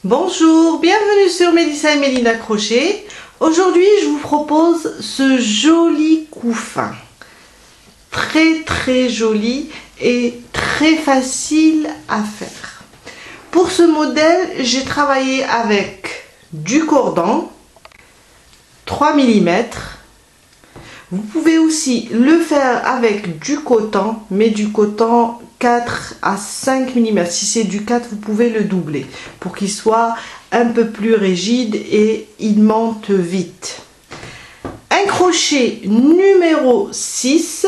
Bonjour, bienvenue sur Mélissa et Mélina Crochet. Aujourd'hui, je vous propose ce joli couffin. Très joli et très facile à faire. Pour ce modèle, j'ai travaillé avec du cordon, 3 mm. Vous pouvez aussi le faire avec du coton, mais du coton 4 à 5 mm. Si c'est du 4, vous pouvez le doubler pour qu'il soit un peu plus rigide et il monte vite. Un crochet numéro 6,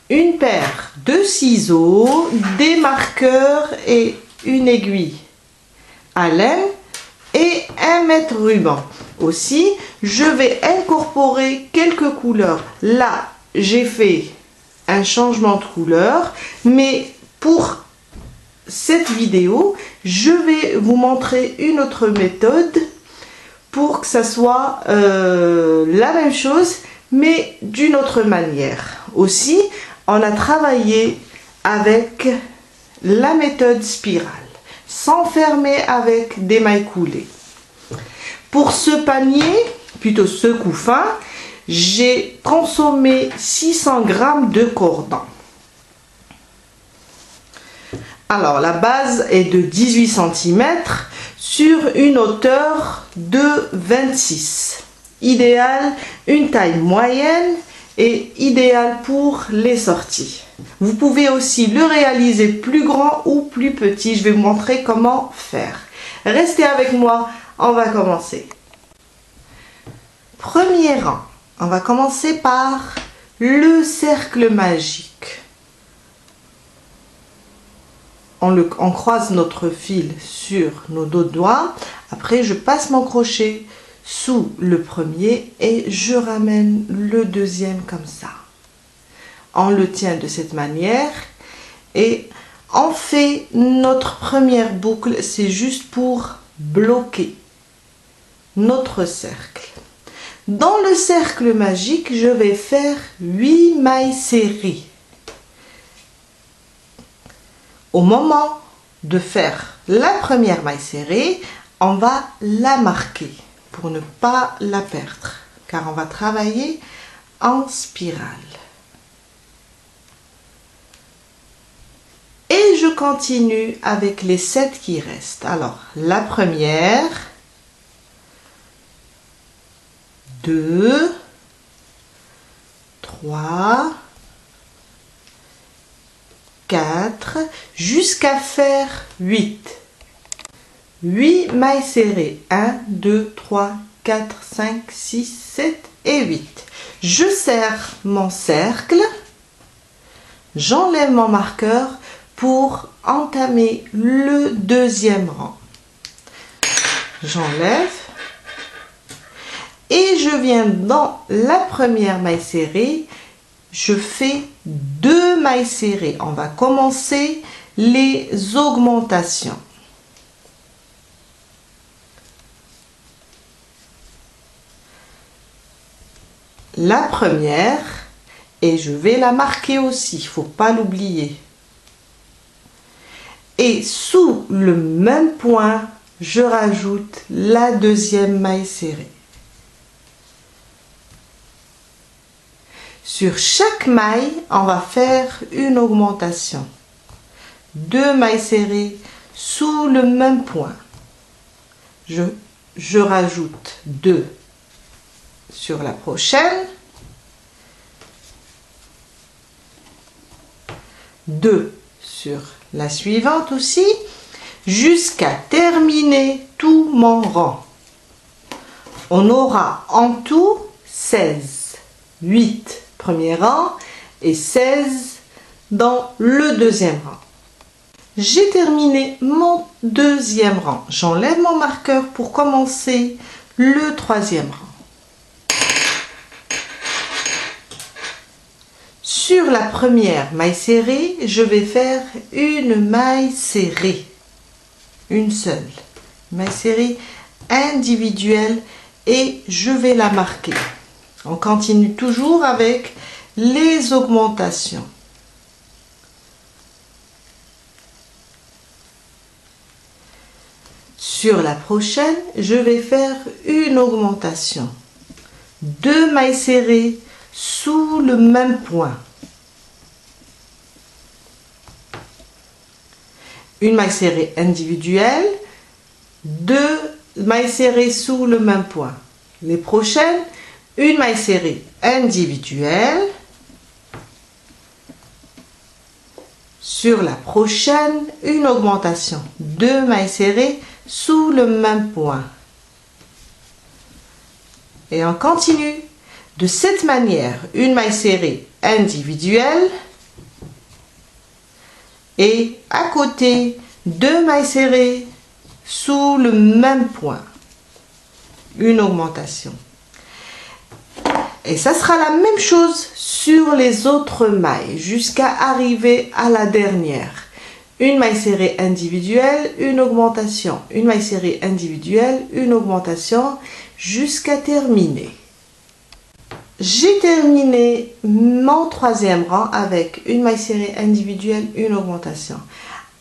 une paire de ciseaux, des marqueurs et une aiguille à laine et un mètre ruban. Aussi, je vais incorporer quelques couleurs. Là, j'ai fait un changement de couleur, mais pour cette vidéo, je vais vous montrer une autre méthode pour que ça soit la même chose, mais d'une autre manière. Aussi, on a travaillé avec la méthode spirale, sans fermer avec des mailles coulées. Pour ce panier, plutôt ce couffin, j'ai consommé 600 g de cordon. Alors, la base est de 18 cm sur une hauteur de 26. Idéal, une taille moyenne et idéal pour les sorties. Vous pouvez aussi le réaliser plus grand ou plus petit. Je vais vous montrer comment faire. Restez avec moi, on va commencer. Premier rang, on va commencer par le cercle magique. On croise notre fil sur nos deux doigts. Après, je passe mon crochet sous le premier et je ramène le deuxième comme ça. On le tient de cette manière et on fait notre première boucle. C'est juste pour bloquer notre cercle. Dans le cercle magique, je vais faire 8 mailles serrées. Au moment de faire la première maille serrée, on va la marquer pour ne pas la perdre, car on va travailler en spirale. Et je continue avec les 7 qui restent. Alors, la première, 2, 3, 4, jusqu'à faire 8. 8 mailles serrées. 1, 2, 3, 4, 5, 6, 7 et 8. Je serre mon cercle. J'enlève mon marqueur pour entamer le deuxième rang. J'enlève. Et je viens dans la première maille serrée, je fais 2 mailles serrées. On va commencer les augmentations. La première, et je vais la marquer aussi, il ne faut pas l'oublier. Et sous le même point, je rajoute la deuxième maille serrée. Sur chaque maille, on va faire une augmentation. 2 mailles serrées sous le même point. Je rajoute 2 sur la prochaine. 2 sur la suivante aussi, jusqu'à terminer tout mon rang. On aura en tout 16, 8 premier rang et 16 dans le deuxième rang. J'ai terminé mon deuxième rang. J'enlève mon marqueur pour commencer le troisième rang. Sur la première maille serrée, je vais faire une maille serrée. Une seule maille serrée individuelle et je vais la marquer. On continue toujours avec les augmentations. Sur la prochaine, je vais faire une augmentation. 2 mailles serrées sous le même point. Une maille serrée individuelle, 2 mailles serrées sous le même point. Les prochaines, une maille serrée individuelle. Sur la prochaine, une augmentation. 2 mailles serrées sous le même point. Et on continue. De cette manière, une maille serrée individuelle. Et à côté, 2 mailles serrées sous le même point. Une augmentation. Et ça sera la même chose sur les autres mailles jusqu'à arriver à la dernière. Une maille serrée individuelle, une augmentation. Une maille serrée individuelle, une augmentation jusqu'à terminer. J'ai terminé mon 3e rang avec une maille serrée individuelle, une augmentation.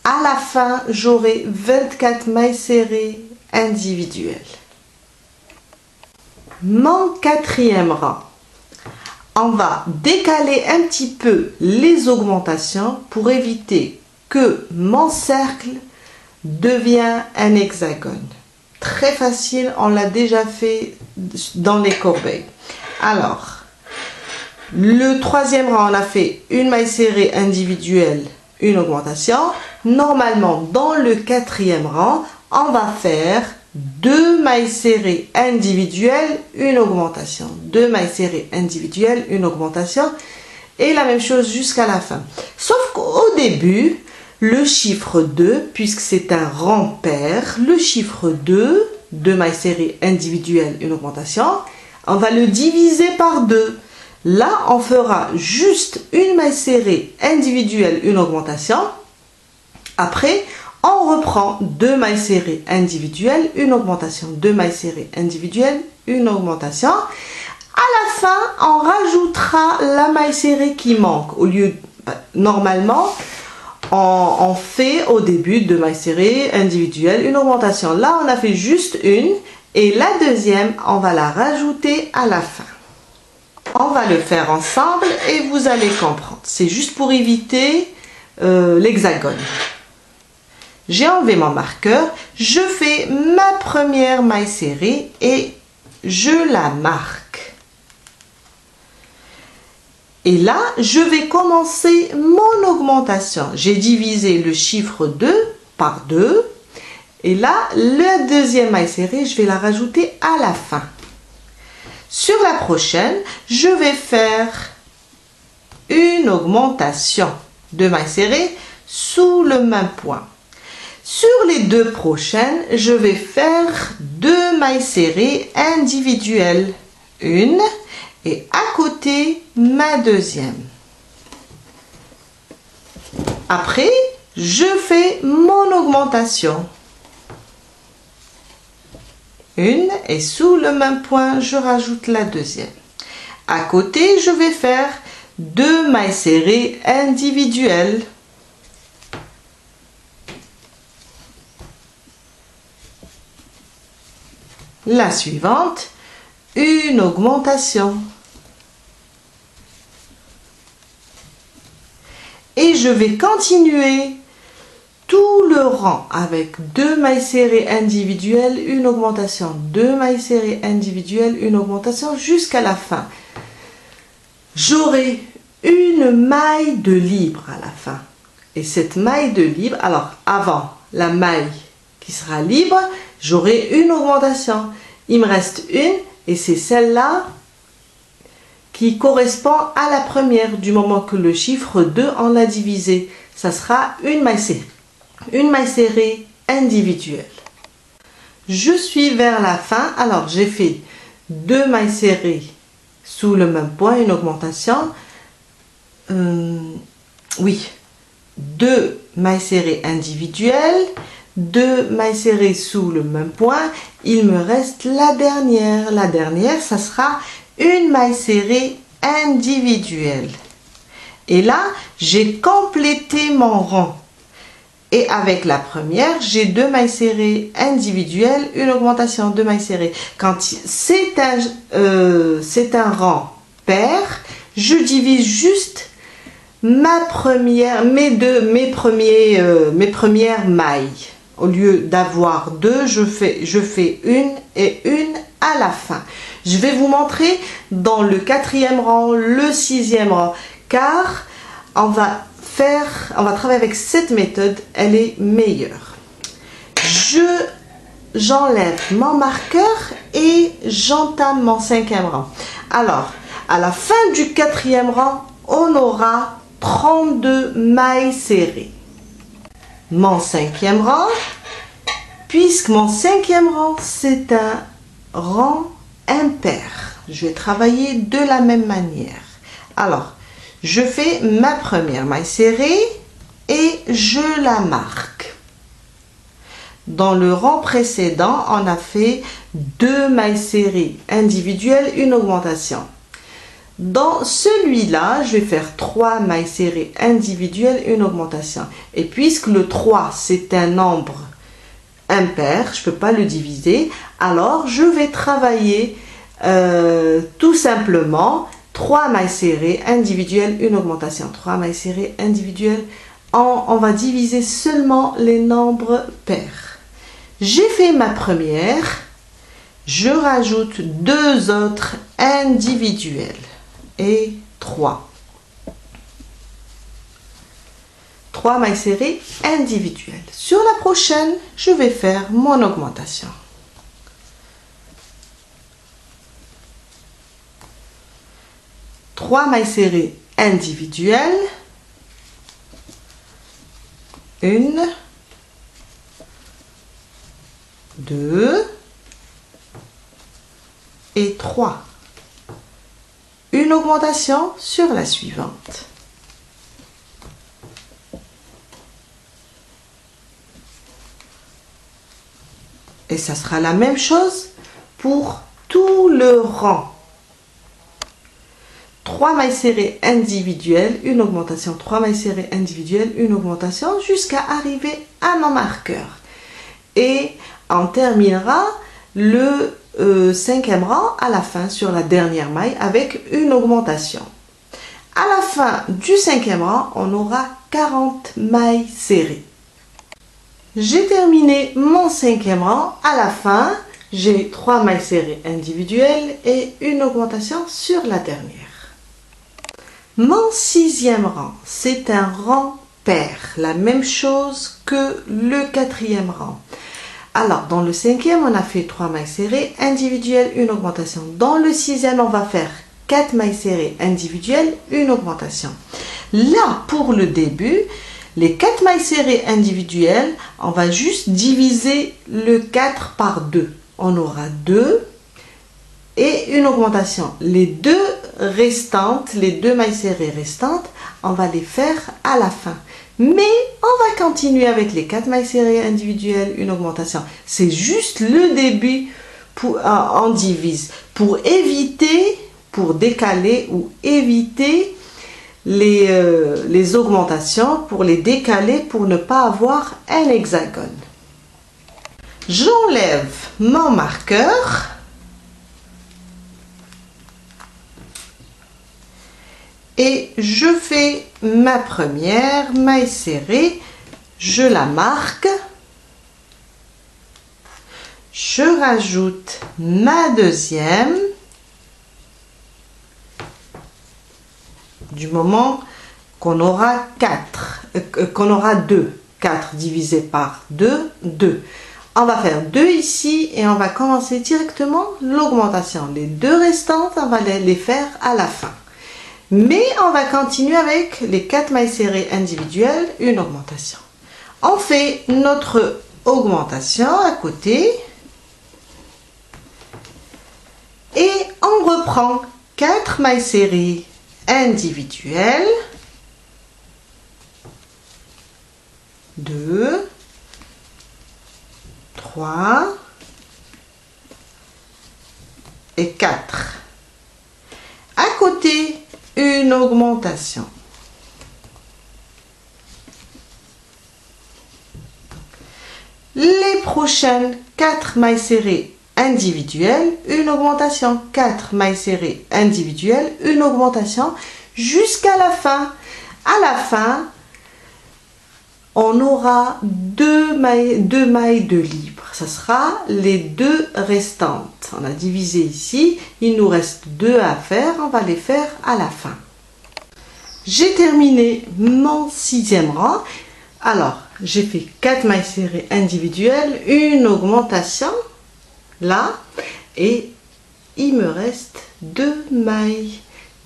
À la fin, j'aurai 24 mailles serrées individuelles. Mon 4e rang. On va décaler un petit peu les augmentations pour éviter que mon cercle devienne un hexagone. Très facile, on l'a déjà fait dans les corbeilles. Alors, le 3e rang, on a fait une maille serrée individuelle, une augmentation. Normalement, dans le 4e rang, on va faire 2 mailles serrées individuelles, une augmentation. 2 mailles serrées individuelles, une augmentation. Et la même chose jusqu'à la fin. Sauf qu'au début, le chiffre 2, puisque c'est un rang pair, le chiffre 2, 2 mailles serrées individuelles, une augmentation, on va le diviser par 2. Là, on fera juste une maille serrée individuelle, une augmentation. Après, on reprend 2 mailles serrées individuelles, une augmentation. 2 mailles serrées individuelles, une augmentation. À la fin, on rajoutera la maille serrée qui manque. Au lieu, normalement, on fait au début 2 mailles serrées individuelles, une augmentation. Là, on a fait juste une. Et la deuxième, on va la rajouter à la fin. On va le faire ensemble et vous allez comprendre. C'est juste pour éviter l'hexagone. J'ai enlevé mon marqueur. Je fais ma première maille serrée et je la marque. Et là, je vais commencer mon augmentation. J'ai divisé le chiffre 2 par 2. Et là, la deuxième maille serrée, je vais la rajouter à la fin. Sur la prochaine, je vais faire une augmentation de mailles serrées sous le même point. Sur les 2 prochaines, je vais faire 2 mailles serrées individuelles. Une et à côté, ma deuxième. Après, je fais mon augmentation. Une et sous le même point, je rajoute la deuxième. À côté, je vais faire 2 mailles serrées individuelles. La suivante, une augmentation. Et je vais continuer tout le rang avec 2 mailles serrées individuelles, une augmentation, 2 mailles serrées individuelles, une augmentation jusqu'à la fin. J'aurai une maille de libre à la fin. Et cette maille de libre, alors avant la maille qui sera libre, j'aurai une augmentation. Il me reste une et c'est celle-là qui correspond à la première du moment que le chiffre 2 on l'a divisé. Ça sera une maille serrée. Une maille serrée individuelle. Je suis vers la fin. Alors, j'ai fait 2 mailles serrées sous le même point, une augmentation. Oui, 2 mailles serrées individuelles, 2 mailles serrées sous le même point. Il me reste la dernière. La dernière, ça sera une maille serrée individuelle. Et là, j'ai complété mon rang. Et avec la première, j'ai 2 mailles serrées individuelles, une augmentation, 2 mailles serrées. Quand c'est un rang pair, je divise juste mes premières mailles. Au lieu d'avoir 2, je fais une et une à la fin. Je vais vous montrer dans le 4e rang, le 6e rang, car on va travailler avec cette méthode, elle est meilleure. J'enlève mon marqueur et j'entame mon 5e rang. Alors, à la fin du 4e rang, on aura 32 mailles serrées. Mon 5e rang, puisque mon 5e rang, c'est un rang impair. Je vais travailler de la même manière. Alors, je fais ma première maille serrée et je la marque. Dans le rang précédent, on a fait 2 mailles serrées individuelles, une augmentation. Dans celui-là, je vais faire 3 mailles serrées individuelles, une augmentation. Et puisque le 3, c'est un nombre impair, je ne peux pas le diviser, alors je vais travailler tout simplement 3 mailles serrées individuelles, une augmentation. 3 mailles serrées individuelles, on va diviser seulement les nombres pairs. J'ai fait ma première, je rajoute 2 autres individuelles et 3. 3 mailles serrées individuelles. Sur la prochaine, je vais faire mon augmentation. 3 mailles serrées individuelles, 1, 2 et 3. Une augmentation sur la suivante. Et ça sera la même chose pour tout le rang. 3 mailles serrées individuelles, une augmentation, 3 mailles serrées individuelles, une augmentation, jusqu'à arriver à mon marqueur. Et on terminera le 5e rang à la fin sur la dernière maille avec une augmentation. À la fin du 5e rang, on aura 40 mailles serrées. J'ai terminé mon 5e rang. À la fin, j'ai 3 mailles serrées individuelles et une augmentation sur la dernière. Mon 6e rang, c'est un rang pair, la même chose que le 4e rang. Alors, dans le 5e, on a fait 3 mailles serrées individuelles, une augmentation. Dans le 6e, on va faire 4 mailles serrées individuelles, une augmentation. Là, pour le début, les 4 mailles serrées individuelles, on va juste diviser le 4 par 2. On aura 2 et une augmentation. Les 2 restantes, les 2 mailles serrées restantes, on va les faire à la fin. Mais on va continuer avec les 4 mailles serrées individuelles, une augmentation. C'est juste le début, on divise pour éviter, pour décaler ou éviter les augmentations, pour les décaler, pour ne pas avoir un hexagone. J'enlève mon marqueur. Et je fais ma première maille serrée, je la marque, je rajoute ma deuxième, du moment qu'on aura 2, 4 divisé par 2, 2. On va faire 2 ici et on va commencer directement l'augmentation. Les 2 restantes, on va les faire à la fin. Mais on va continuer avec les 4 mailles serrées individuelles, une augmentation. On fait notre augmentation à côté. Et on reprend 4 mailles serrées individuelles. 2, 3 et 4. À côté, une augmentation. prochaine, 4 mailles serrées individuelles, une augmentation, 4 mailles serrées individuelles, une augmentation, jusqu'à la fin. À la fin, on aura deux mailles de libre. Ce sera les 2 restantes. On a divisé ici. Il nous reste 2 à faire. On va les faire à la fin. J'ai terminé mon 6e rang. Alors, j'ai fait 4 mailles serrées individuelles, une augmentation là. Et il me reste 2 mailles.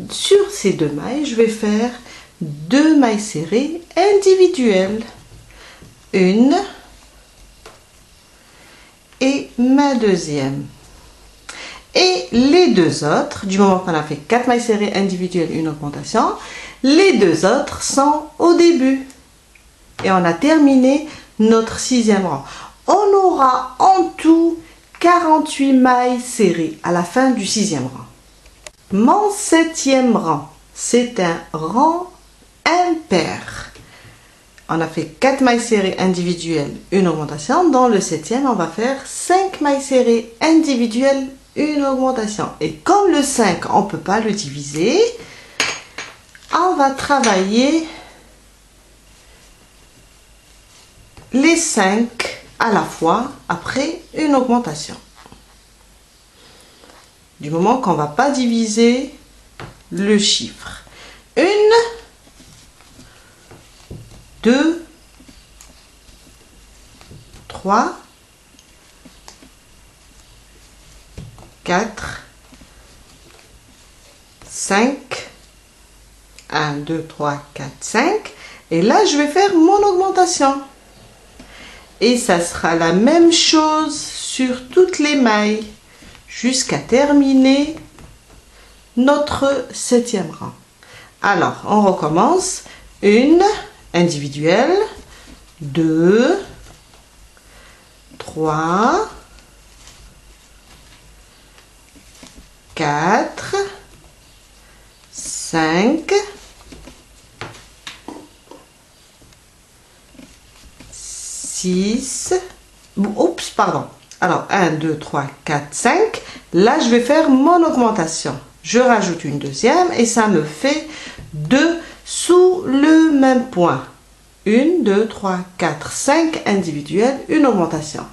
Sur ces 2 mailles, je vais faire 2 mailles serrées individuelles. Une et ma deuxième. Et les 2 autres, du moment qu'on a fait 4 mailles serrées individuelles, une augmentation, les 2 autres sont au début. Et on a terminé notre 6e rang. On aura en tout 48 mailles serrées à la fin du 6e rang. Mon 7e rang, c'est un rang impair. On a fait 4 mailles serrées individuelles, une augmentation. Dans le 7e, on va faire 5 mailles serrées individuelles, une augmentation. Et comme le 5, on ne peut pas le diviser, on va travailler les 5 à la fois après une augmentation. Du moment qu'on ne va pas diviser le chiffre. 1, 2, 3, 4, 5, 1, 2, 3, 4, 5. Et là, je vais faire mon augmentation. Et ça sera la même chose sur toutes les mailles jusqu'à terminer notre 7e rang. Alors, on recommence. 1 individuelle, 2, 3, 4, 5, 6, oups, pardon. Alors, 1, 2, 3, 4, 5. Là, je vais faire mon augmentation. Je rajoute une deuxième et ça me fait 2 sous le même point. 1, 2, 3, 4, 5 individuelles, une augmentation.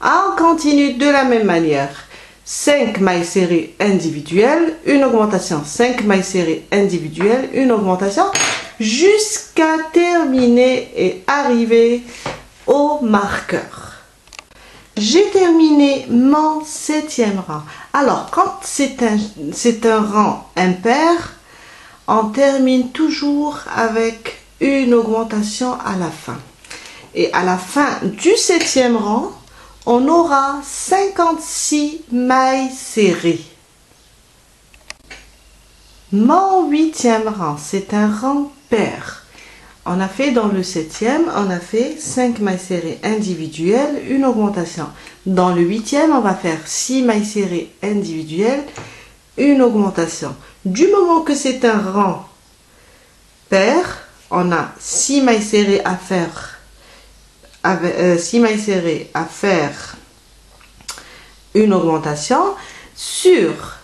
On continue de la même manière. 5 mailles serrées individuelles, une augmentation. 5 mailles serrées individuelles, une augmentation. Jusqu'à terminer et arriver au marqueur. J'ai terminé mon 7e rang. Alors, quand c'est un rang impair, on termine toujours avec une augmentation à la fin. Et à la fin du 7e rang, on aura 56 mailles serrées. Mon 8e rang, c'est un rang pair. On a fait dans le 7e, on a fait 5 mailles serrées individuelles, une augmentation. Dans le 8e, on va faire 6 mailles serrées individuelles, une augmentation. Du moment que c'est un rang pair, on a 6 mailles serrées à faire, 6 mailles serrées à faire une augmentation. Sur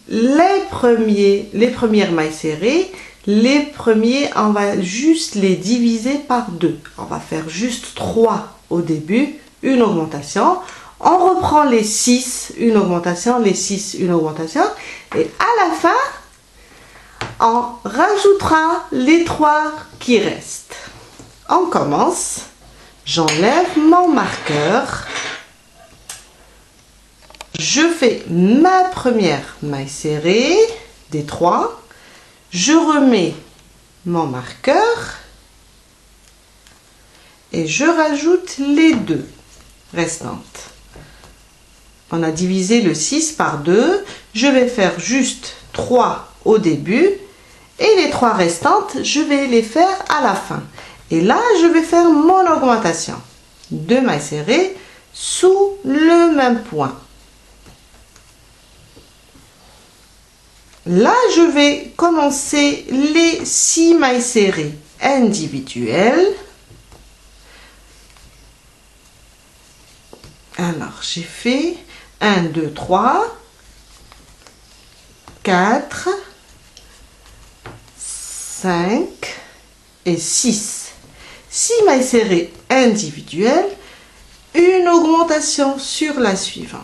les premières mailles serrées, les premiers, on va juste les diviser par 2. On va faire juste 3 au début, une augmentation. On reprend les 6, une augmentation, les 6, une augmentation. Et à la fin, on rajoutera les 3 qui restent. On commence. J'enlève mon marqueur. Je fais ma première maille serrée des 3. Je remets mon marqueur et je rajoute les 2 restantes. On a divisé le 6 par 2. Je vais faire juste 3 au début et les 3 restantes, je vais les faire à la fin. Et là, je vais faire mon augmentation. 2 mailles serrées sous le même point. Là, je vais commencer les 6 mailles serrées individuelles. j'ai fait 1, 2, 3, 4, 5 et 6. 6 mailles serrées individuelles, une augmentation sur la suivante.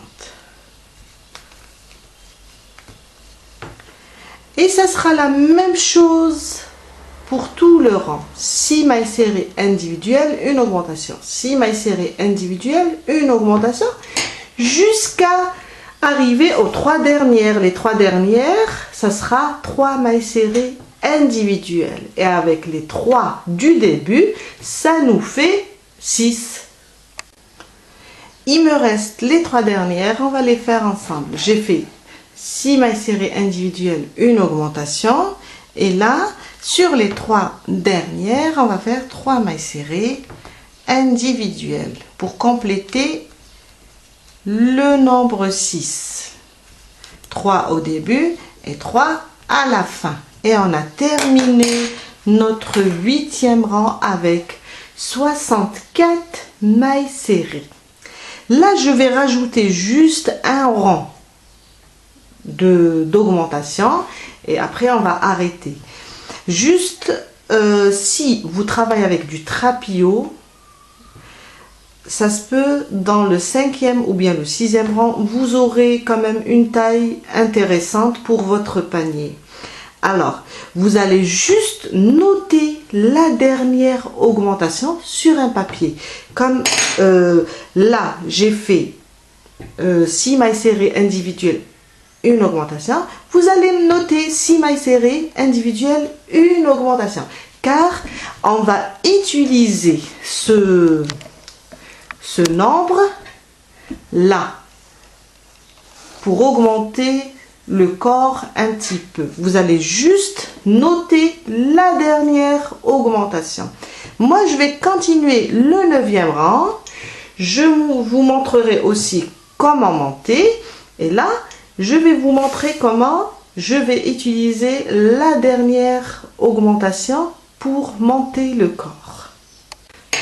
Et ça sera la même chose pour tout le rang. 6 mailles serrées individuelles, une augmentation. 6 mailles serrées individuelles, une augmentation, jusqu'à arriver aux 3 dernières. Les 3 dernières, ça sera 3 mailles serrées individuelles. Et avec les 3 du début, ça nous fait 6. Il me reste les 3 dernières, on va les faire ensemble. J'ai fait 6 mailles serrées individuelles, une augmentation. Et là, sur les 3 dernières, on va faire 3 mailles serrées individuelles pour compléter le nombre 6. 3 au début et 3 à la fin. Et on a terminé notre 8e rang avec 64 mailles serrées. Là, je vais rajouter juste un rang d'augmentation et après on va arrêter. Juste si vous travaillez avec du trapillo, ça se peut dans le 5e ou bien le 6e rang, vous aurez quand même une taille intéressante pour votre panier. Alors, vous allez juste noter la dernière augmentation sur un papier. Comme là, j'ai fait 6 mailles serrées individuelles, une augmentation. Vous allez noter 6 mailles serrées individuelles, une augmentation. Car on va utiliser ce nombre là pour augmenter le corps un petit peu. Vous allez juste noter la dernière augmentation. Moi, je vais continuer le 9e rang. Je vous montrerai aussi comment monter. Et là, je vais vous montrer comment je vais utiliser la dernière augmentation pour monter le corps.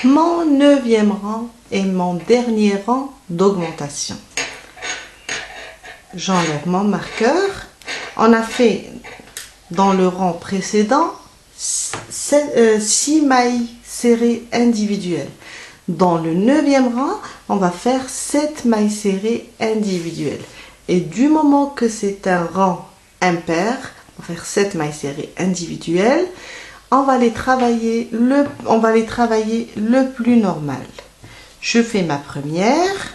Mon 9e rang est mon dernier rang d'augmentation. J'enlève mon marqueur. On a fait dans le rang précédent 6 mailles serrées individuelles. Dans le 9e rang, on va faire 7 mailles serrées individuelles. Et du moment que c'est un rang impair, on va faire 7 mailles serrées individuelles. On va les travailler le plus normal. Je fais ma première,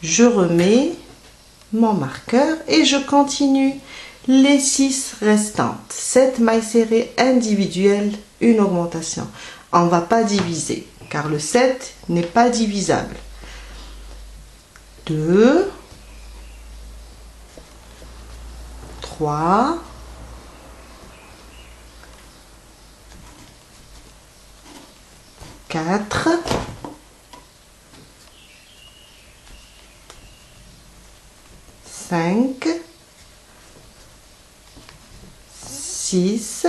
je remets mon marqueur et je continue les 6 restantes. 7 mailles serrées individuelles, une augmentation. On ne va pas diviser car le 7 n'est pas divisable. 2, 3, 4, 5, 6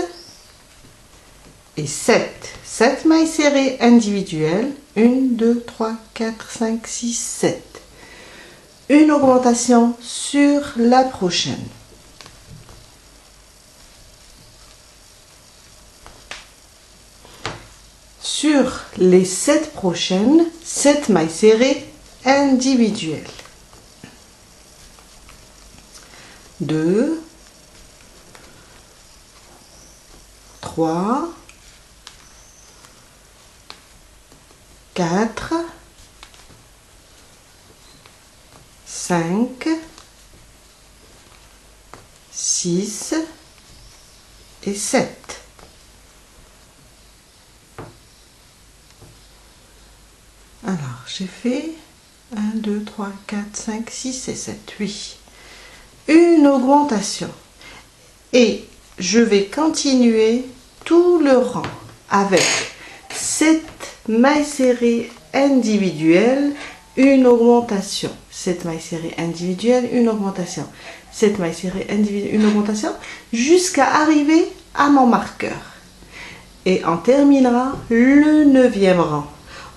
et 7. 7 mailles serrées individuelles. 1, 2, 3, 4, 5, 6, 7. Une augmentation sur la prochaine. Sur les 7 prochaines, 7 mailles serrées individuelles. 2, 3, 4, 5, 6 et 7. Alors, j'ai fait 1, 2, 3, 4, 5, 6 et 7, 8. Une augmentation. Et je vais continuer tout le rang avec 7 mailles serrées individuelles, une augmentation. 7 mailles serrées individuelles, une augmentation. 7 mailles serrées individuelles, une augmentation, jusqu'à arriver à mon marqueur. Et on terminera le 9e rang.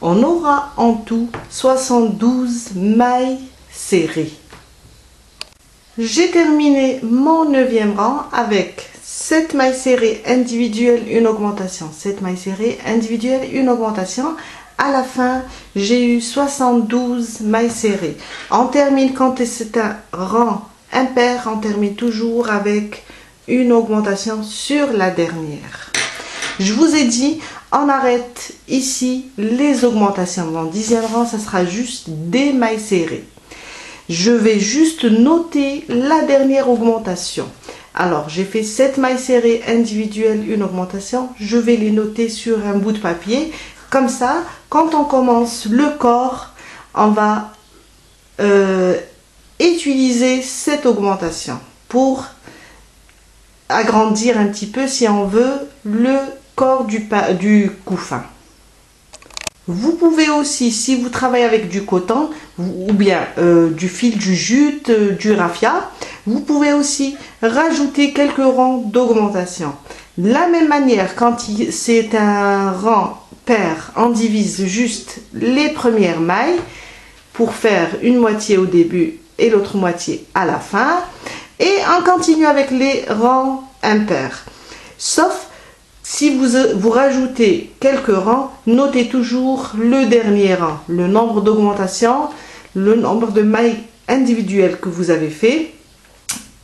On aura en tout 72 mailles serrées. J'ai terminé mon 9e rang avec 7 mailles serrées individuelles, une augmentation. 7 mailles serrées individuelles, une augmentation. À la fin, j'ai eu 72 mailles serrées. On termine, quand c'est un rang impair, on termine toujours avec une augmentation sur la dernière. Je vous ai dit, on arrête ici les augmentations. Mon 10e rang, ça sera juste des mailles serrées. Je vais juste noter la dernière augmentation. Alors, j'ai fait 7 mailles serrées individuelles, une augmentation. Je vais les noter sur un bout de papier. Comme ça, quand on commence le corps, on va utiliser cette augmentation pour agrandir un petit peu, si on veut, le corps du couffin. Vous pouvez aussi, si vous travaillez avec du coton ou bien du fil du jute, du raffia, vous pouvez aussi rajouter quelques rangs d'augmentation. De la même manière, quand c'est un rang pair, on divise juste les premières mailles pour faire une moitié au début et l'autre moitié à la fin. Et on continue avec les rangs impairs. Sauf si vous rajoutez quelques rangs, notez toujours le dernier rang, le nombre d'augmentations, le nombre de mailles individuelles que vous avez fait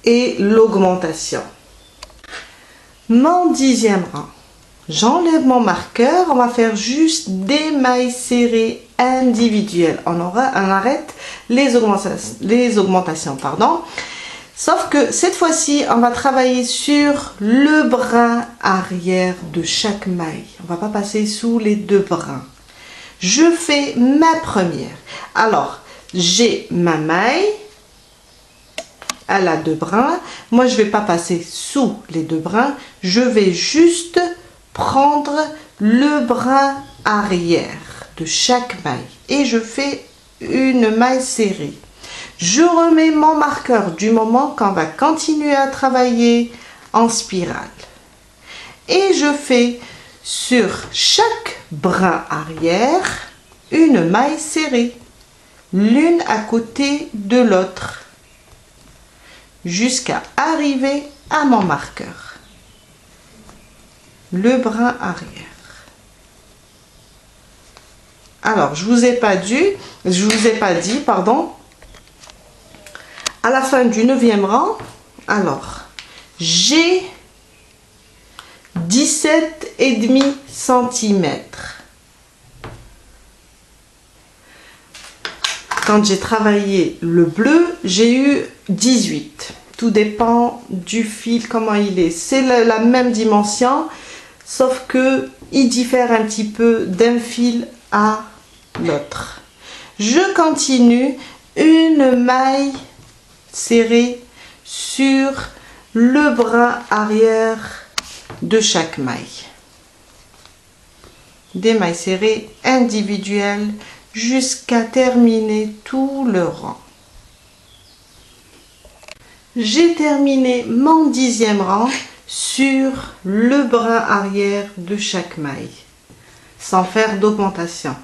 et l'augmentation. Mon 10e rang. J'enlève mon marqueur, on va faire juste des mailles serrées individuelles. On arrête les augmentations. Sauf que cette fois-ci, on va travailler sur le brin arrière de chaque maille. On ne va pas passer sous les 2 brins. Je fais ma première. Alors, j'ai ma maille. Elle a 2 brins. Moi, je ne vais pas passer sous les 2 brins. Je vais juste prendre le brin arrière de chaque maille. Et je fais une maille serrée. Je remets mon marqueur du moment qu'on va continuer à travailler en spirale. Et je fais sur chaque brin arrière une maille serrée, l'une à côté de l'autre, jusqu'à arriver à mon marqueur. Le brin arrière. Alors, je vous ai pas dit, à la fin du 9e rang, alors, j'ai 17,5 cm. Quand j'ai travaillé le bleu, j'ai eu 18. Tout dépend du fil, comment il est. C'est la même dimension, sauf que il diffère un petit peu d'un fil à l'autre. Je continue une maille serrée sur le brin arrière de chaque maille. Des mailles serrées individuelles jusqu'à terminer tout le rang. J'ai terminé mon 10e rang sur le brin arrière de chaque maille, sans faire d'augmentation.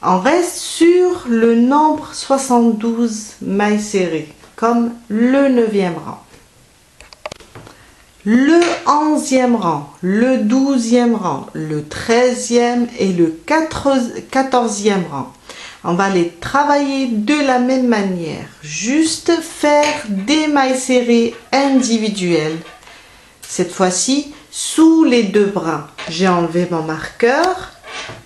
On reste sur le nombre 72 mailles serrées, comme le 9e rang. Le 11e rang, le 12e rang, le 13e et le 14e rang. On va les travailler de la même manière. Juste faire des mailles serrées individuelles. Cette fois-ci, sous les 2 brins. J'ai enlevé mon marqueur.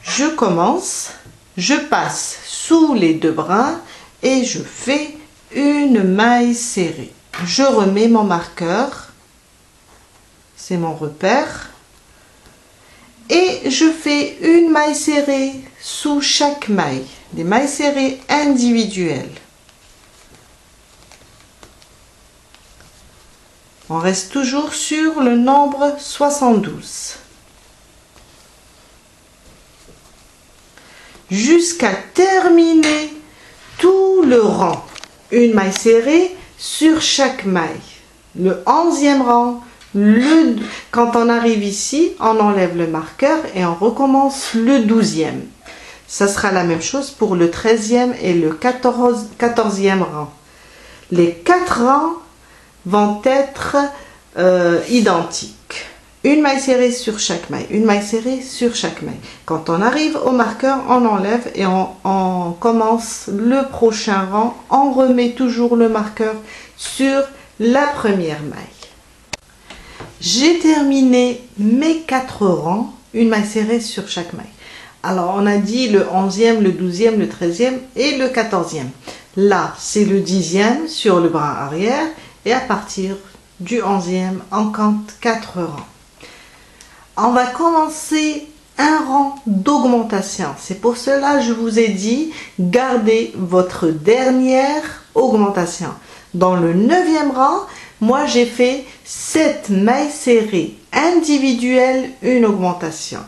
Je commence. Je passe sous les 2 brins et je fais une maille serrée. Je remets mon marqueur. C'est mon repère. Et je fais une maille serrée sous chaque maille. Des mailles serrées individuelles. On reste toujours sur le nombre 72. Jusqu'à terminer tout le rang. Une maille serrée sur chaque maille. Le 11e rang. Quand on arrive ici, on enlève le marqueur et on recommence le 12e. Ça sera la même chose pour le 13e et le 14e rang. Les 4 rangs vont être identiques. Une maille serrée sur chaque maille, une maille serrée sur chaque maille. Quand on arrive au marqueur, on enlève et on commence le prochain rang. On remet toujours le marqueur sur la première maille. J'ai terminé mes 4 rangs, une maille serrée sur chaque maille. Alors, on a dit le 11e, le 12e, le 13e et le 14e. Là, c'est le 10e sur le bras arrière et à partir du 11e, on compte 4 rangs. On va commencer un rang d'augmentation. C'est pour cela que je vous ai dit, gardez votre dernière augmentation. Dans le 9e rang, moi j'ai fait 7 mailles serrées individuelles, une augmentation.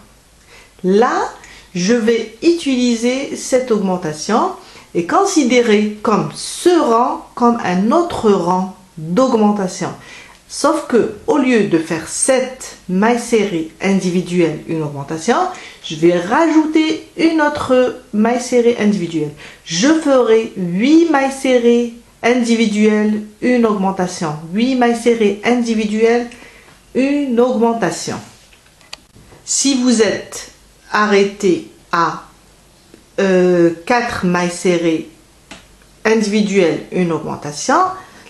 Là, je vais utiliser cette augmentation et considérer comme ce rang comme un autre rang d'augmentation. Sauf que au lieu de faire 7 mailles serrées individuelles, une augmentation, je vais rajouter une autre maille serrée individuelle. Je ferai 8 mailles serrées individuelles, une augmentation. 8 mailles serrées individuelles, une augmentation. Si vous êtes arrêté à 4 mailles serrées individuelles, une augmentation,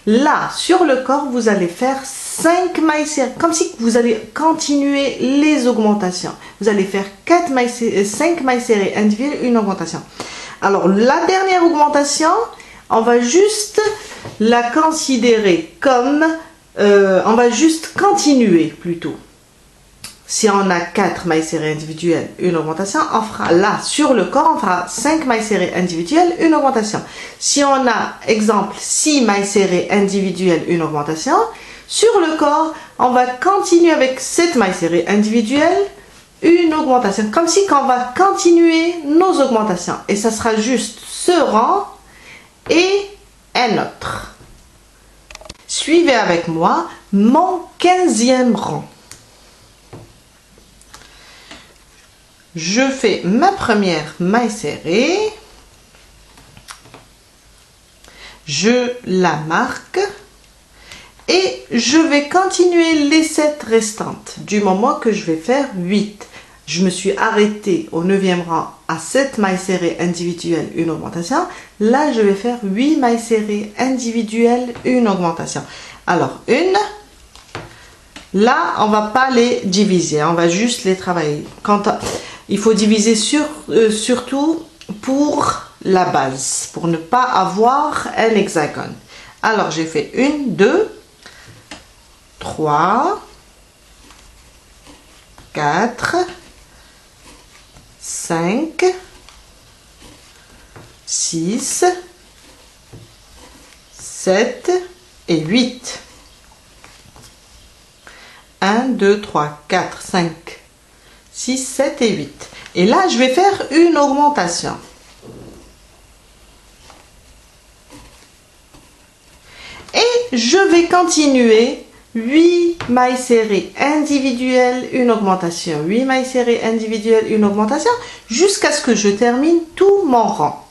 là, sur le corps, vous allez faire 5 mailles serrées, comme si vous allez continuer les augmentations. Vous allez faire 5 mailles serrées individuelles, une augmentation. Alors, la dernière augmentation, on va juste la considérer comme, on va juste continuer plutôt. Si on a 4 mailles serrées individuelles, une augmentation, on fera là, sur le corps, on fera 5 mailles serrées individuelles, une augmentation. Si on a, exemple, 6 mailles serrées individuelles, une augmentation, sur le corps, on va continuer avec 7 mailles serrées individuelles, une augmentation. Comme si on va continuer nos augmentations. Et ça sera juste ce rang et un autre. Suivez avec moi mon 15e rang. Je fais ma première maille serrée, je la marque et je vais continuer les 7 restantes du moment que je vais faire 8. Je me suis arrêtée au 9e rang à 7 mailles serrées individuelles, une augmentation. Là, je vais faire 8 mailles serrées individuelles, une augmentation. Alors, là, on va pas les diviser, on va juste les travailler. Il faut diviser surtout pour la base, pour ne pas avoir un hexagone. Alors, j'ai fait 1, 2, 3, 4, 5, 6, 7 et 8. 1, 2, 3, 4, 5, 6, 7 et 8. Et là, je vais faire une augmentation. Et je vais continuer 8 mailles serrées individuelles, une augmentation. 8 mailles serrées individuelles, une augmentation, jusqu'à ce que je termine tout mon rang.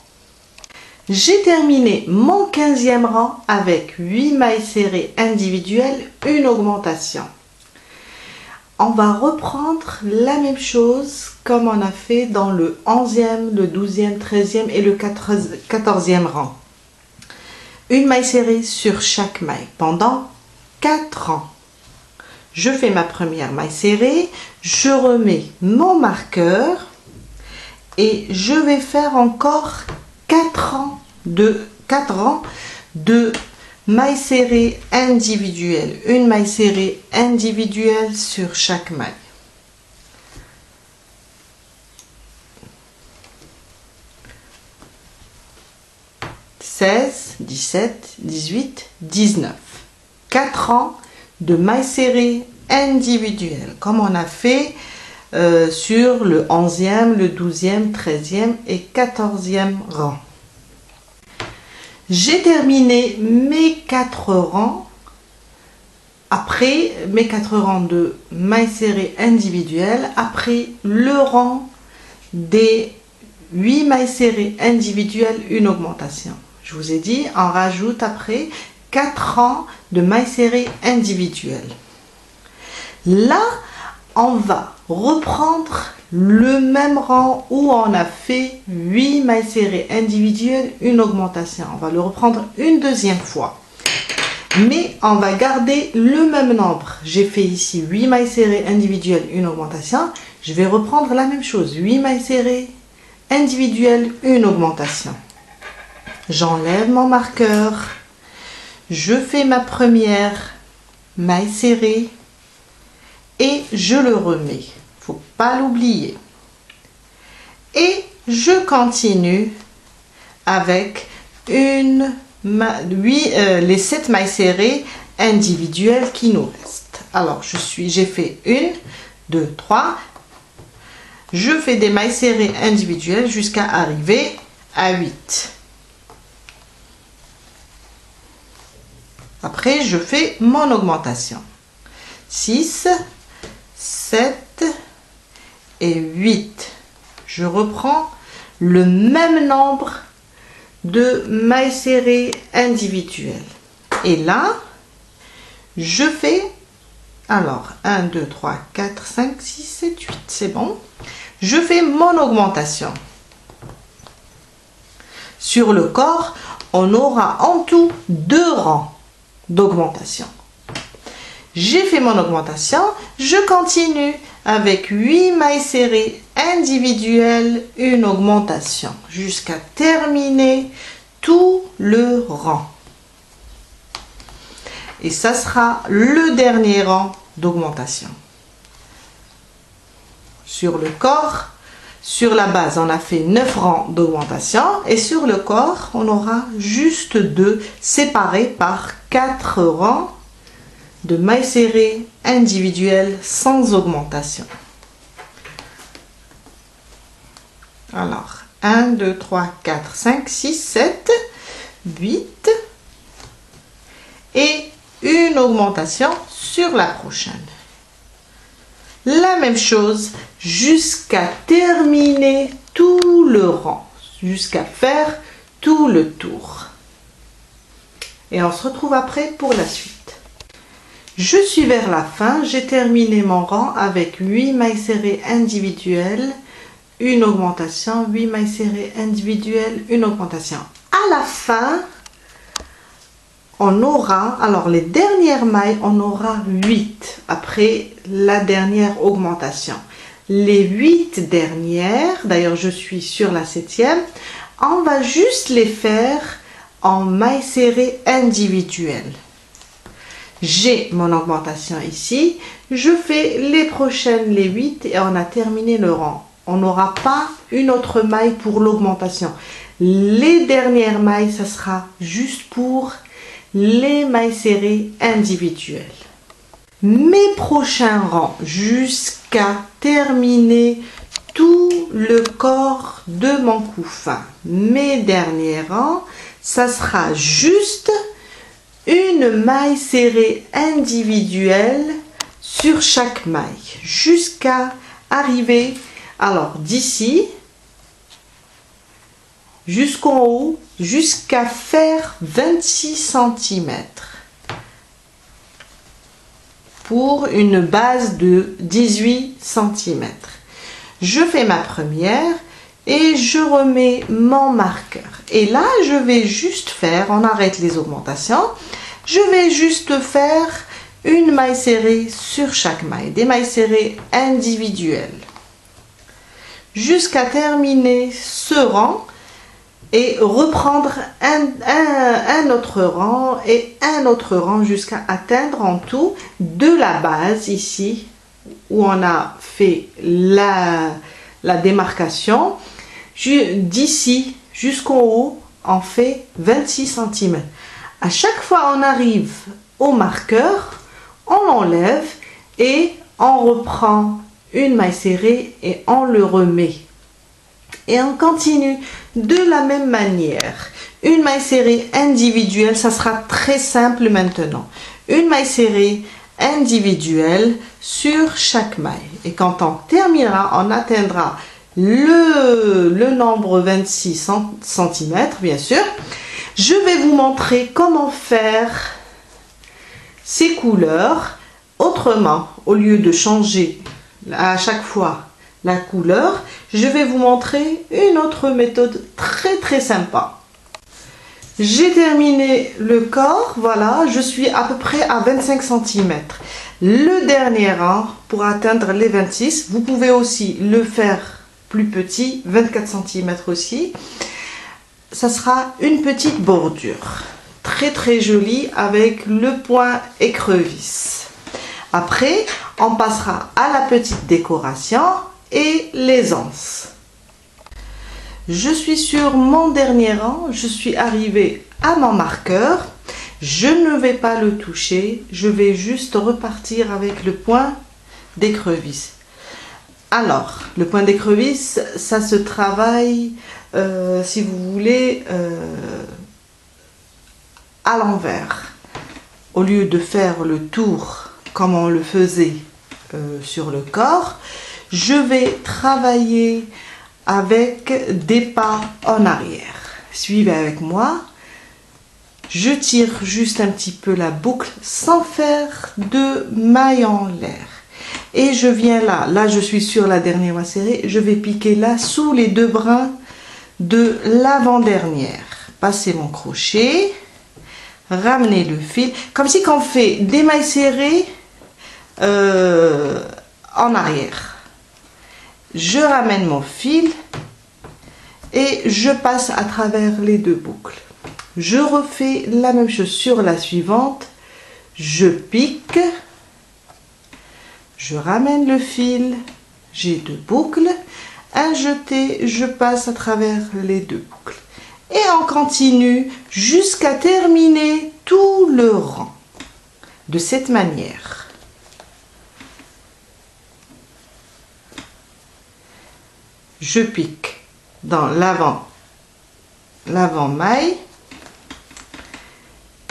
J'ai terminé mon 15e rang avec 8 mailles serrées individuelles, une augmentation. On va reprendre la même chose comme on a fait dans le 11e, le 12e, 13e et le 14e rang. Une maille serrée sur chaque maille pendant 4 rangs. Je fais ma première maille serrée, je remets mon marqueur et je vais faire encore 4 rangs de mailles serrées individuelles. Une maille serrée individuelle sur chaque maille. « 16, 17, 18, 19. 4 rangs de mailles serrées individuelles, comme on a fait sur le 11e, le 12e, 13e et 14e rang. J'ai terminé mes 4 rangs. Après mes 4 rangs de mailles serrées individuelles, après le rang des 8 mailles serrées individuelles, une augmentation. Je vous ai dit, on rajoute après 4 rangs de mailles serrées individuelles. Là, on va reprendre le même rang où on a fait 8 mailles serrées individuelles, une augmentation. On va le reprendre une deuxième fois. Mais on va garder le même nombre. J'ai fait ici 8 mailles serrées individuelles, une augmentation. Je vais reprendre la même chose. 8 mailles serrées individuelles, une augmentation. J'enlève mon marqueur. Je fais ma première maille serrée et je le remets. Faut pas l'oublier. Et je continue avec les 7 mailles serrées individuelles qui nous restent. Alors, j'ai fait 1, 2, 3. Je fais des mailles serrées individuelles jusqu'à arriver à 8. Après, je fais mon augmentation. 6, 7 et 8. Je reprends le même nombre de mailles serrées individuelles. Et là, je fais, alors, 1, 2, 3, 4, 5, 6, 7, 8. C'est bon. Je fais mon augmentation. Sur le corps, on aura en tout 2 rangs d'augmentation. J'ai fait mon augmentation, je continue avec 8 mailles serrées individuelles, une augmentation, jusqu'à terminer tout le rang. Et ça sera le dernier rang d'augmentation. Sur le corps, sur la base, on a fait 9 rangs d'augmentation et sur le corps, on aura juste 2 séparés par 4 rangs de mailles serrées individuelles sans augmentation. Alors, 1, 2, 3, 4, 5, 6, 7, 8 et une augmentation sur la prochaine. La même chose jusqu'à terminer tout le rang, jusqu'à faire tout le tour. Et on se retrouve après pour la suite. Je suis vers la fin, j'ai terminé mon rang avec 8 mailles serrées individuelles, une augmentation, 8 mailles serrées individuelles, une augmentation. À la fin, on aura, alors les dernières mailles, on aura 8 après la dernière augmentation. Les 8 dernières, d'ailleurs je suis sur la 7e, on va juste les faire en mailles serrées individuelles. J'ai mon augmentation ici, je fais les prochaines, les 8 et on a terminé le rang. On n'aura pas une autre maille pour l'augmentation. Les dernières mailles, ça sera juste pour les mailles serrées individuelles. Mes prochains rangs jusqu'à terminer tout le corps de mon couffin. Mes derniers rangs, ça sera juste une maille serrée individuelle sur chaque maille jusqu'à arriver, alors d'ici jusqu'en haut, jusqu'à faire 26 cm pour une base de 18 cm. Je fais ma première et je remets mon marqueur. Et là, je vais juste faire, on arrête les augmentations, je vais juste faire une maille serrée sur chaque maille, des mailles serrées individuelles, jusqu'à terminer ce rang et reprendre un autre rang et un autre rang jusqu'à atteindre en tout de la base ici où on a fait la démarcation. D'ici jusqu'en haut, on fait 26 cm. À chaque fois on arrive au marqueur, on l'enlève et on reprend une maille serrée et on le remet. Et on continue de la même manière. Une maille serrée individuelle, ça sera très simple maintenant. Une maille serrée individuelle sur chaque maille. Et quand on terminera, on atteindra le nombre 26 cm, bien sûr. Je vais vous montrer comment faire ces couleurs autrement. Au lieu de changer à chaque fois la couleur, je vais vous montrer une autre méthode très sympa. J'ai terminé le corps, voilà, je suis à peu près à 25 cm. Le dernier rang, pour atteindre les 26, vous pouvez aussi le faire plus petit, 24 cm aussi. Ça sera une petite bordure, très jolie avec le point écrevisse. Après, on passera à la petite décoration et les anses. Je suis sur mon dernier rang, je suis arrivée à mon marqueur. Je ne vais pas le toucher, je vais juste repartir avec le point d'écrevisse. Alors, le point d'écrevisse, ça se travaille, si vous voulez, à l'envers. Au lieu de faire le tour comme on le faisait sur le corps, je vais travailler avec des pas en arrière. Suivez avec moi. Je tire juste un petit peu la boucle sans faire de maille en l'air. Et je viens là je suis sur la dernière maille serrée, je vais piquer là sous les deux brins de l'avant-dernière. Passez mon crochet, ramenez le fil, comme si on fait des mailles serrées en arrière. Je ramène mon fil et je passe à travers les deux boucles. Je refais la même chose sur la suivante. Je pique, je ramène le fil, j'ai deux boucles. Un jeté, je passe à travers les deux boucles. Et on continue jusqu'à terminer tout le rang. De cette manière. Je pique dans l'avant-maille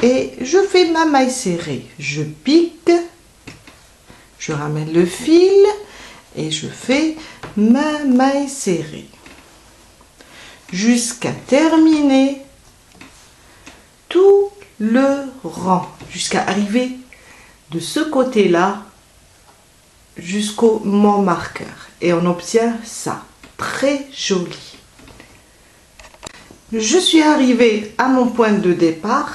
et je fais ma maille serrée. Je pique, je ramène le fil et je fais ma maille serrée jusqu'à terminer tout le rang, jusqu'à arriver de ce côté-là jusqu'au mon marqueur et on obtient ça. Très joli. Je suis arrivée à mon point de départ.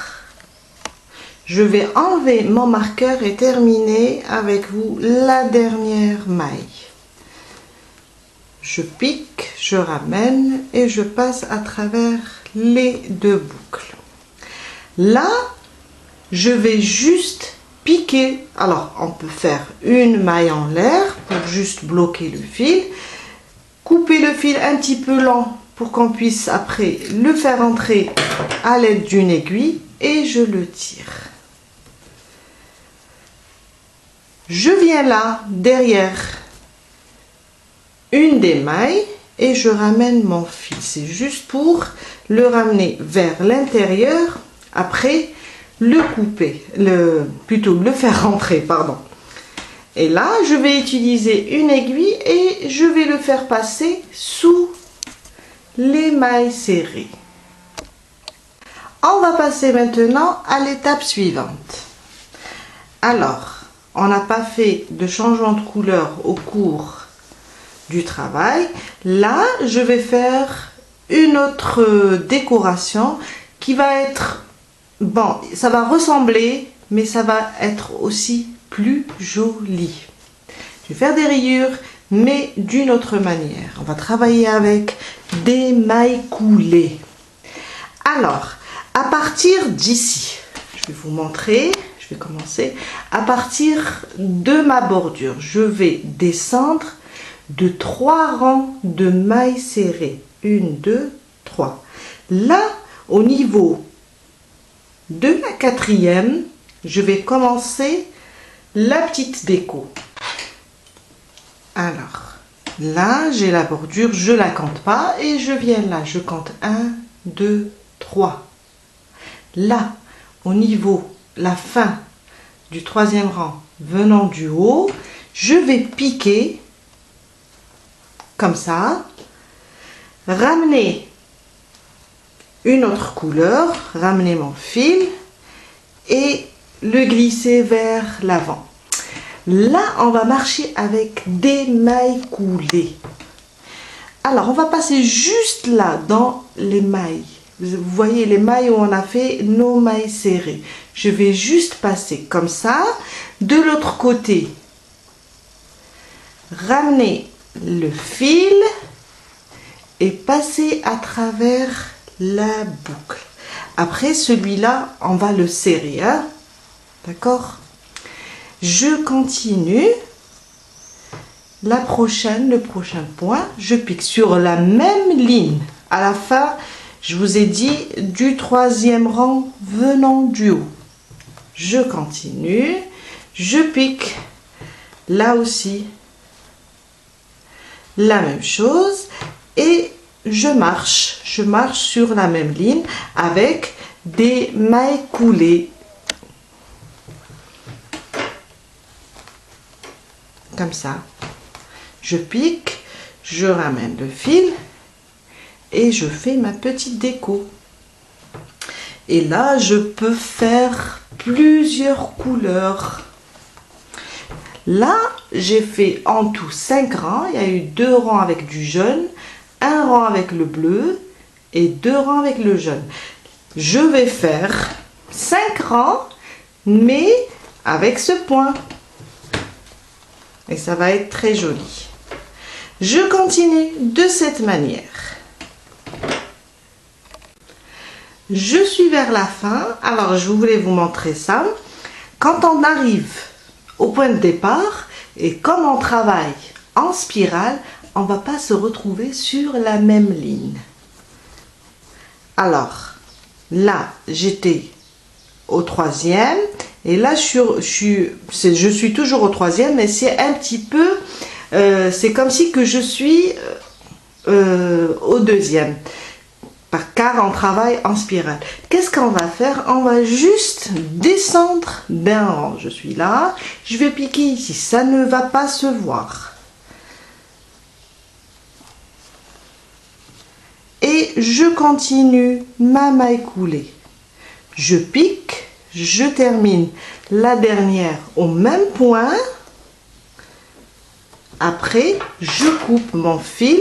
Je vais enlever mon marqueur et terminer avec vous la dernière maille. Je pique, je ramène et je passe à travers les deux boucles. Là, je vais juste piquer. Alors, on peut faire une maille en l'air pour juste bloquer le fil. Couper le fil un petit peu lent pour qu'on puisse après le faire entrer à l'aide d'une aiguille et je le tire. Je viens là derrière une des mailles et je ramène mon fil. C'est juste pour le ramener vers l'intérieur, après le couper, plutôt le faire rentrer, pardon. Et là, je vais utiliser une aiguille et je vais le faire passer sous les mailles serrées. On va passer maintenant à l'étape suivante. Alors, on n'a pas fait de changement de couleur au cours du travail. Là, je vais faire une autre décoration qui va être, bon, ça va ressembler, mais ça va être aussi plus joli. Je vais faire des rayures, mais d'une autre manière. On va travailler avec des mailles coulées. Alors, à partir d'ici, je vais vous montrer, je vais commencer. À partir de ma bordure, je vais descendre de 3 rangs de mailles serrées. 1, 2, 3. Là, au niveau de la 4e, je vais commencer la petite déco. Alors, là, j'ai la bordure, je la compte pas et je viens là, je compte 1, 2, 3. Là, au niveau, la fin du 3e rang, venant du haut, je vais piquer comme ça, ramener une autre couleur, ramener mon fil et le glisser vers l'avant. Là, on va marcher avec des mailles coulées. Alors, on va passer juste là, dans les mailles. Vous voyez les mailles où on a fait nos mailles serrées. Je vais juste passer comme ça. De l'autre côté, ramener le fil et passer à travers la boucle. Après, celui-là, on va le serrer. Hein? D'accord? Je continue. Le prochain point, je pique sur la même ligne. À la fin, je vous ai dit du 3e rang venant du haut. Je continue, je pique là aussi la même chose et je marche sur la même ligne avec des mailles coulées. Comme ça. Je pique, je ramène le fil et je fais ma petite déco. Et là, je peux faire plusieurs couleurs. Là, j'ai fait en tout 5 rangs. Il y a eu 2 rangs avec du jaune, 1 rang avec le bleu et 2 rangs avec le jaune. Je vais faire 5 rangs, mais avec ce point. Et ça va être très joli. Je continue de cette manière. Je suis vers la fin. Alors, je voulais vous montrer ça. Quand on arrive au point de départ et comme on travaille en spirale, on ne va pas se retrouver sur la même ligne. Alors, là, j'étais au 3e. Et là, je suis toujours au 3e, mais c'est un petit peu... c'est comme si que je suis au 2e. Car on travaille en spirale. Qu'est-ce qu'on va faire? On va juste descendre d'un rang. Je suis là. Je vais piquer ici. Ça ne va pas se voir. Et je continue ma maille coulée. Je pique. Je termine la dernière au même point. Après, je coupe mon fil.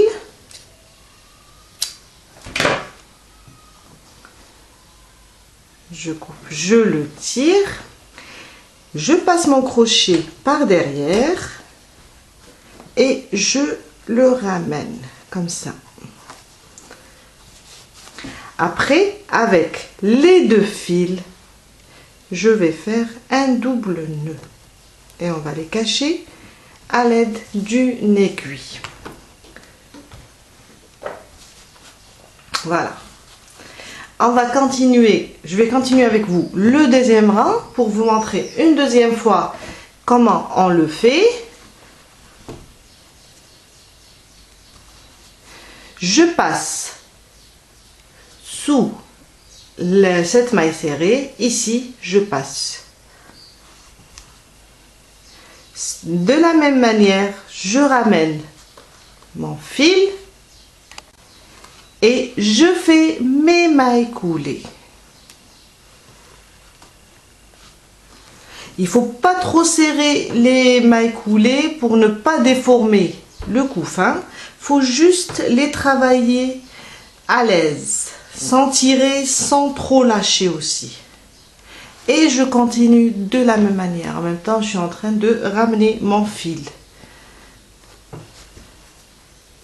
Je coupe, je le tire. Je passe mon crochet par derrière et je le ramène comme ça. Après, avec les 2 fils, je vais faire un double nœud et on va les cacher à l'aide d'une aiguille. Voilà. On va continuer, je vais continuer avec vous le 2e rang pour vous montrer une deuxième fois comment on le fait. Je passe sous cette maille serrée, ici je passe. De la même manière, je ramène mon fil et je fais mes mailles coulées. Il ne faut pas trop serrer les mailles coulées pour ne pas déformer le couffin. Il faut juste les travailler à l'aise, sans tirer, sans trop lâcher aussi. Et je continue de la même manière. En même temps, je suis en train de ramener mon fil.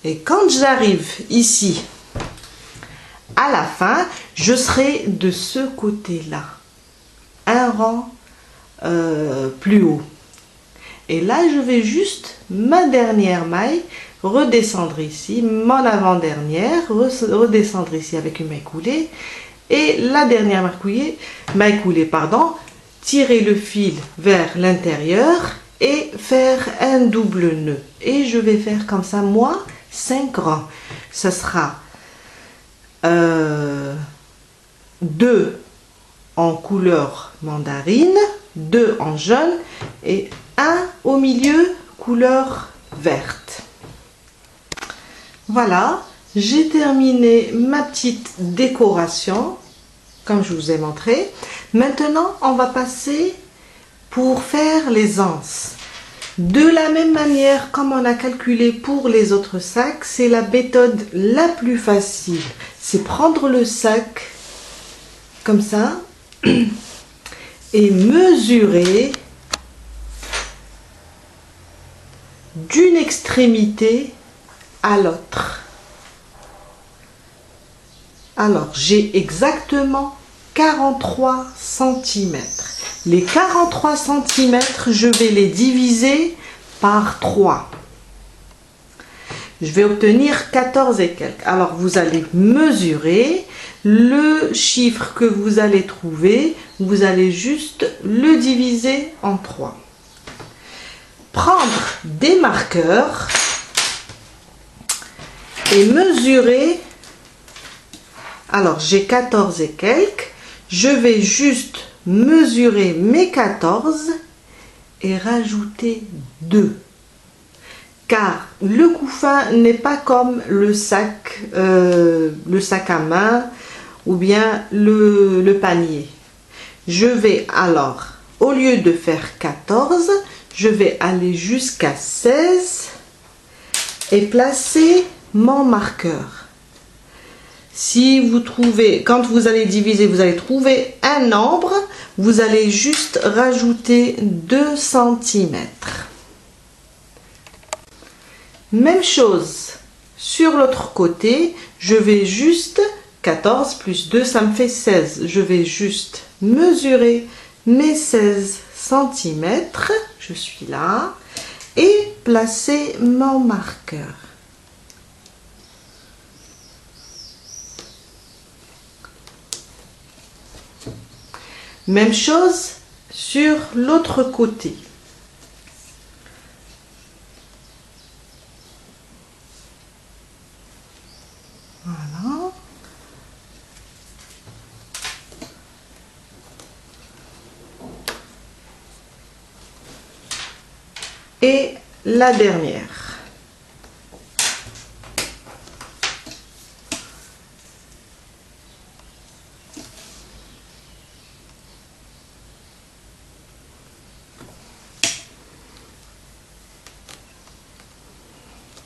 Et quand j'arrive ici, à la fin, je serai de ce côté-là, un rang plus haut. Et là, je vais juste ma dernière maille, redescendre ici, mon avant-dernière, redescendre ici avec une maille coulée, et la dernière maille coulée, tirer le fil vers l'intérieur et faire un double nœud. Et je vais faire comme ça, moi, 5 rangs. Ce sera 2 en couleur mandarine, 2 en jaune et 1 au milieu couleur verte. Voilà, j'ai terminé ma petite décoration, comme je vous ai montré. Maintenant, on va passer pour faire les anses. De la même manière, comme on a calculé pour les autres sacs, c'est la méthode la plus facile. C'est prendre le sac comme ça et mesurer d'une extrémité à l'autre. Alors, j'ai exactement 43 cm. Les 43 cm, je vais les diviser par 3. Je vais obtenir 14 et quelques. Alors, vous allez mesurer le chiffre que vous allez trouver. Vous allez juste le diviser en 3. Prendre des marqueurs et mesurer. Alors, j'ai 14 et quelques. Je vais juste mesurer mes 14 et rajouter 2. Car le couffin n'est pas comme le sac à main ou bien le panier. Je vais alors, au lieu de faire 14, je vais aller jusqu'à 16 et placer mon marqueur. Si vous trouvez, quand vous allez diviser, vous allez trouver un nombre, vous allez juste rajouter 2 cm. Même chose, sur l'autre côté, je vais juste, 14 plus 2, ça me fait 16. Je vais juste mesurer mes 16 cm, je suis là, et placer mon marqueur. Même chose sur l'autre côté. Voilà. Et la dernière.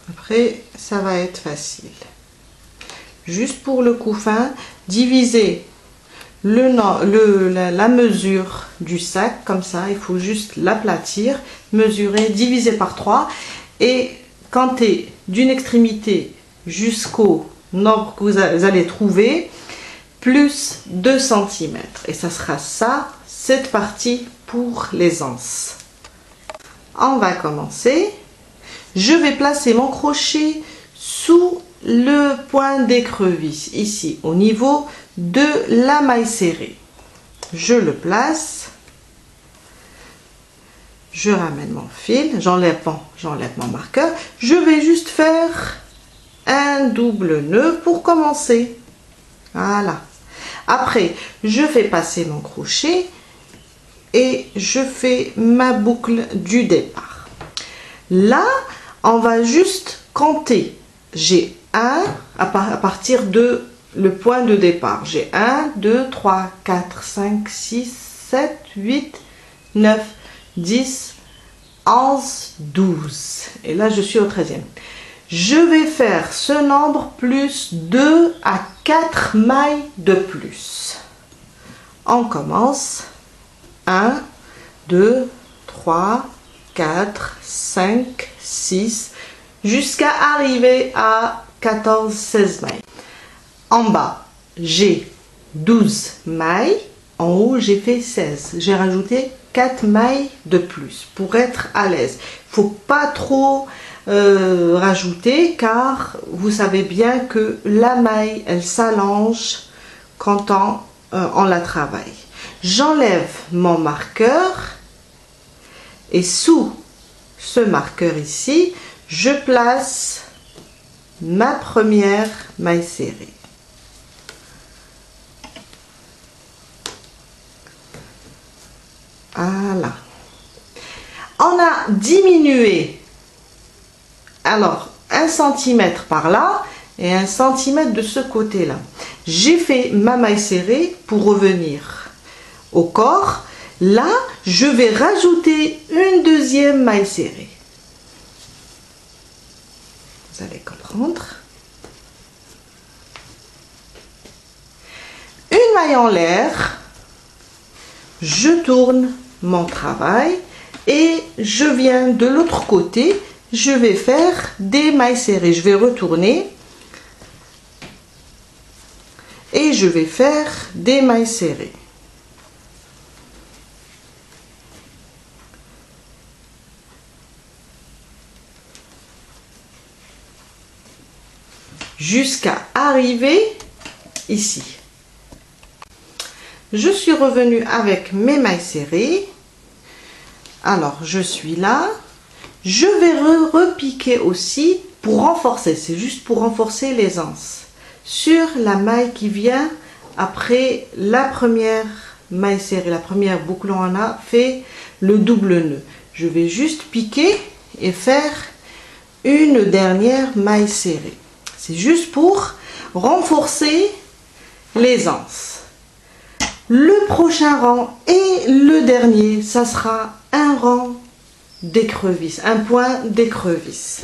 Après, ça va être facile. Juste pour le couffin, diviser la mesure du sac, comme ça, il faut juste l'aplatir, mesurer, diviser par 3 et compter d'une extrémité jusqu'au nombre que vous allez trouver, plus 2 cm. Et ça sera ça, cette partie pour les anses. On va commencer. Je vais placer mon crochet sous le point d'écrevisse, ici, au niveau de la maille serrée. Je le place. Je ramène mon fil, j'enlève mon marqueur. Je vais juste faire un double nœud pour commencer. Voilà. Après, je fais passer mon crochet et je fais ma boucle du départ. Là, on va juste compter. J'ai 1 à partir de le point de départ. J'ai 1, 2, 3, 4, 5, 6, 7, 8, 9, 10, 11, 12. Et là, je suis au 13e. Je vais faire ce nombre plus 2 à 4 mailles de plus. On commence. 1, 2, 3, 4, 5, 6, jusqu'à arriver à 14, 16 mailles. En bas, j'ai 12 mailles. En haut, j'ai fait 16. J'ai rajouté 4 mailles de plus pour être à l'aise. Il ne faut pas trop rajouter car vous savez bien que la maille, elle s'allonge quand on la travaille. J'enlève mon marqueur et sous ce marqueur ici, je place ma première maille serrée. Voilà. On a diminué. Alors, 1 cm par là et 1 cm de ce côté-là. J'ai fait ma maille serrée pour revenir au corps. Là, je vais rajouter une deuxième maille serrée. Vous allez comprendre. Une maille en l'air. Je tourne mon travail et je viens de l'autre côté. Je vais faire des mailles serrées. Je vais retourner et je vais faire des mailles serrées. Jusqu'à arriver ici. Je suis revenue avec mes mailles serrées. Alors, je suis là. Je vais repiquer aussi pour renforcer. C'est juste pour renforcer les anses. Sur la maille qui vient après la première maille serrée. La première boucle, on a fait le double nœud. Je vais juste piquer et faire une dernière maille serrée. C'est juste pour renforcer les anses. Le prochain rang et le dernier, ça sera un rang d'écrevisse, un point d'écrevisse.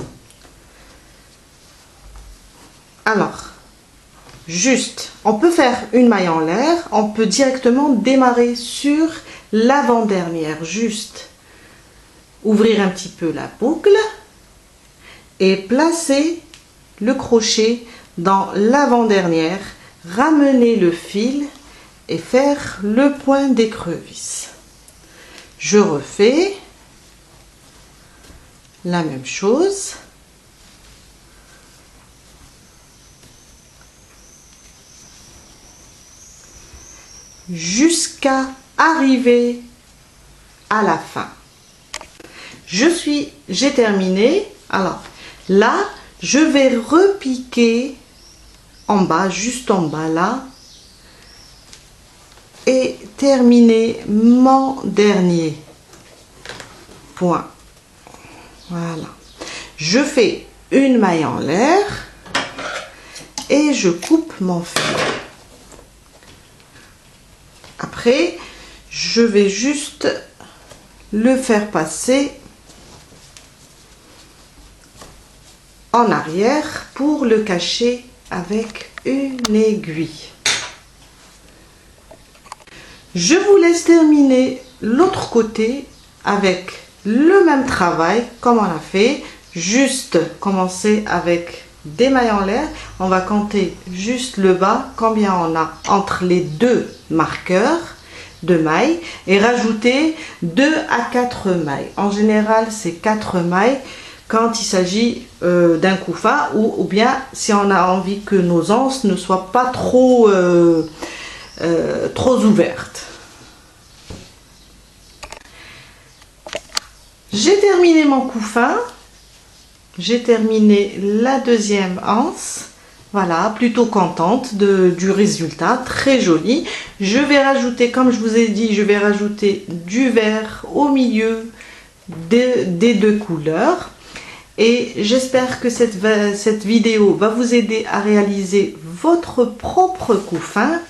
Alors, juste, on peut faire une maille en l'air, on peut directement démarrer sur l'avant-dernière. Juste ouvrir un petit peu la boucle et placer le crochet dans l'avant-dernière, ramener le fil et faire le point d'écrevisse. Je refais la même chose. Jusqu'à arriver à la fin. J'ai terminé. Alors là, je vais repiquer en bas, juste en bas là, et terminer mon dernier point. Voilà. Je fais une maille en l'air et je coupe mon fil. Après, je vais juste le faire passer en arrière pour le cacher avec une aiguille. Je vous laisse terminer l'autre côté avec le même travail comme on a fait. Juste commencer avec des mailles en l'air. On va compter juste le bas, combien on a entre les deux marqueurs de mailles et rajouter 2 à 4 mailles. En général, c'est 4 mailles quand il s'agit d'un couffin ou bien si on a envie que nos anses ne soient pas trop ouvertes. J'ai terminé mon couffin, j'ai terminé la deuxième anse. Voilà, plutôt contente du résultat, très joli. Je vais rajouter, comme je vous ai dit, je vais rajouter du vert au milieu des deux couleurs. Et j'espère que cette vidéo va vous aider à réaliser votre propre couffin.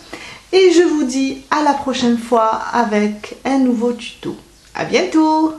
Et je vous dis à la prochaine fois avec un nouveau tuto. À bientôt!